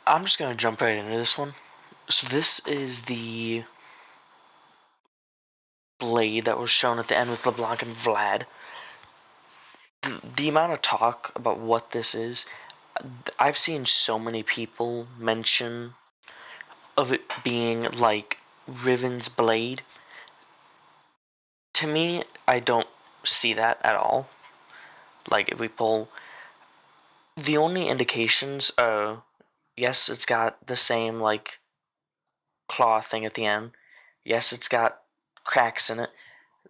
I'm just gonna jump right into this one. So this is the blade that was shown at the end with LeBlanc and Vlad. The amount of talk about what this is, I've seen so many people mention of it being like Riven's blade. To me, I don't see that at all. Like if we pull, the only indications are, yes, it's got the same like claw thing at the end. Yes, it's got cracks in it.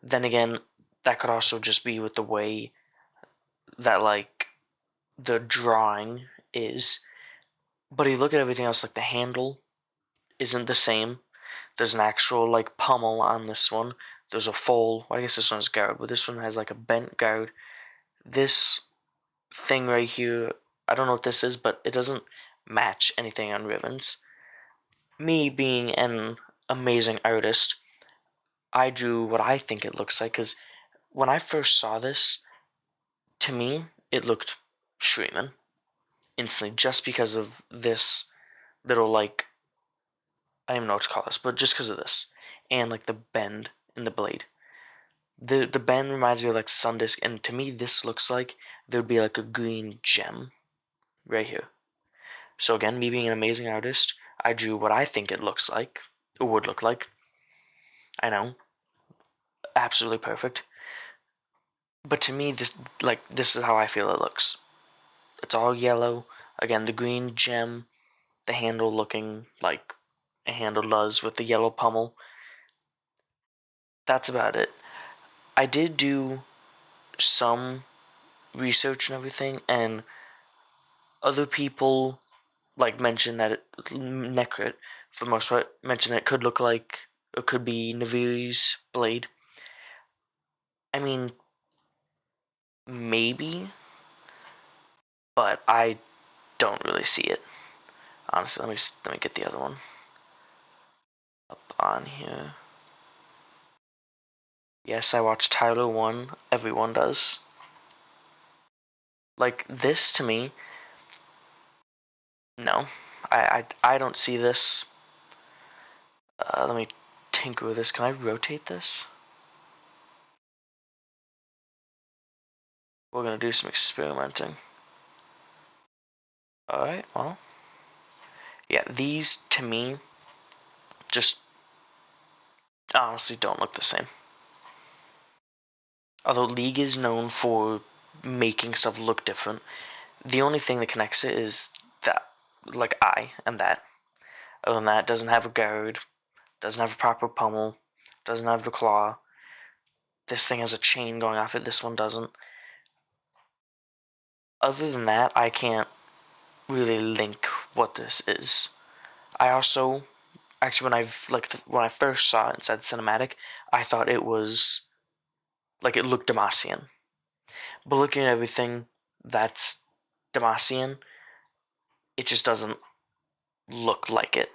Then again, that could also just be with the way that like the drawing is. But you look at everything else, like the handle isn't the same. There's an actual like pommel on this one. There's a full, I guess this one's guard, but this one has like a bent guard. This thing right here, I don't know what this is, but it doesn't match anything on Riven's. Me being an amazing artist, I drew what I think it looks like, because when I first saw this, to me, it looked Shreeman instantly, just because of this little like, I don't even know what to call this, but just because of this, and like the bend in the blade. The bend reminds me of like Sundisk, and to me this looks like there would be like a green gem right here. So again, me being an amazing artist, I drew what I think it looks like, or would look like. I know, absolutely perfect. But to me, this is how I feel it looks. It's all yellow. Again, the green gem, the handle looking like a handle does with the yellow pommel. That's about it. I did do some research and everything, and other people like mentioned that Necrit, for the most part, mentioned it could look like it could be Naviri's blade. I mean, maybe, but I don't really see it. Honestly, let me get the other one up on here. Yes, I watched Tyler 1. Everyone does. Like this to me, no, I don't see this. Let me tinker with this. Can I rotate this? We're gonna do some experimenting. Alright, well. Yeah, these to me just honestly don't look the same. Although League is known for making stuff look different, the only thing that connects it is that, like I and that. Other than that, it doesn't have a guard, doesn't have a proper pommel, doesn't have the claw. This thing has a chain going off it, this one doesn't. Other than that, I can't really link what this is. I also actually when I first saw it and said cinematic, I thought it was like it looked Demacian. But looking at everything that's Demacian, it just doesn't look like it.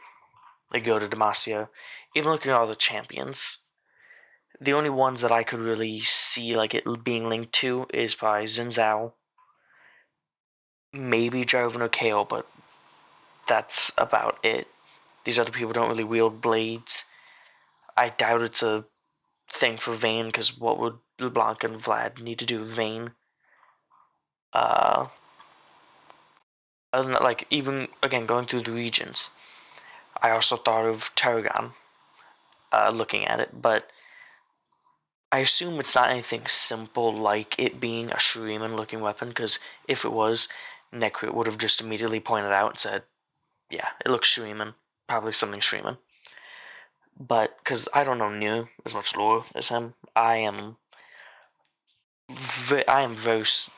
Like go to Demacia, even looking at all the champions, the only ones that I could really see like it being linked to is probably Zinzao, maybe Jarvan or KO, but that's about it. These other people don't really wield blades. I doubt it's a thing for Vayne, because what would LeBlanc and Vlad need to do with Vayne? Uh, Other than that, like even again going through the regions, I also thought of Tarragon, looking at it, but I assume it's not anything simple like it being a Shuriman looking weapon, because if it was, Necrit would have just immediately pointed out and said, yeah, it looks Shuriman, probably something Shuriman. But because I don't know near as much lore as him, I am very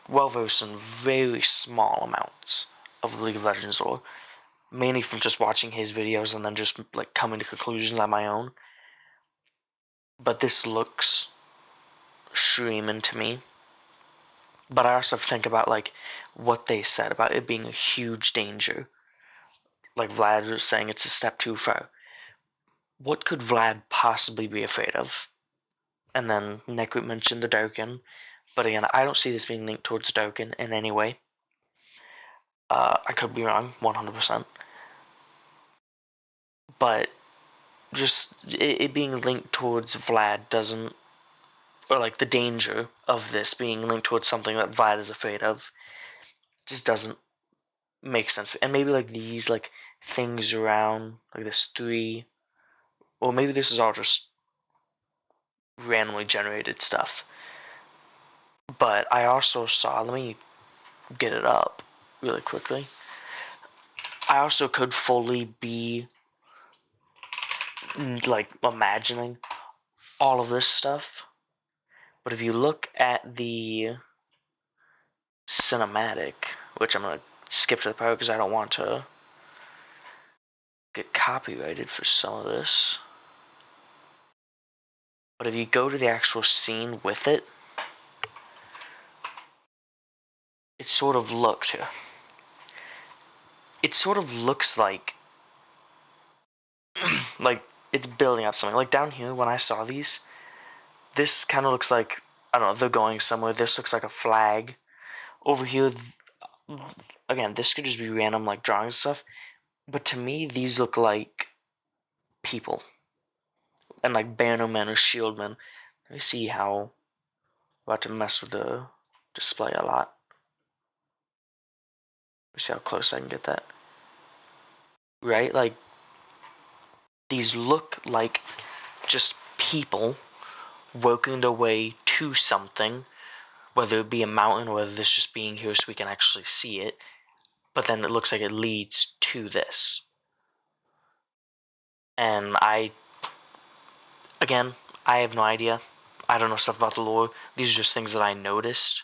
well versed in very small amounts of League of Legends lore, mainly from just watching his videos and then just like coming to conclusions on my own. But this looks Shuriman to me. But I also think about like what they said about it being a huge danger. Like Vlad was saying, it's a step too far. What could Vlad possibly be afraid of? And then Nekrit mentioned the Darkin, but again, I don't see this being linked towards Darkin in any way. I could be wrong, 100%. but just it being linked towards Vlad doesn't, or like the danger of this being linked towards something that Vlad is afraid of, just doesn't make sense. And maybe like these like things around like this 3, or maybe this is all just randomly generated stuff. But I also saw, let me get it up really quickly. I also could fully be like imagining all of this stuff. But if you look at the cinematic, which I'm going to skip to the part because I don't want to get copyrighted for some of this. But if you go to the actual scene with it, it sort of looks here. It sort of looks like like it's building up something. Like down here when I saw these, this kind of looks like, I don't know, they're going somewhere. This looks like a flag. Over here, again, this could just be random like drawings and stuff. But to me, these look like people. And like bannermen or shieldmen. Let me see how I'm about to mess with the display a lot. Let me see how close I can get that. Right? Like these look like just people working their way to something, whether it be a mountain or whether it's just being here so we can actually see it. But then it looks like it leads to this. And again, I have no idea. I don't know stuff about the lore. These are just things that I noticed.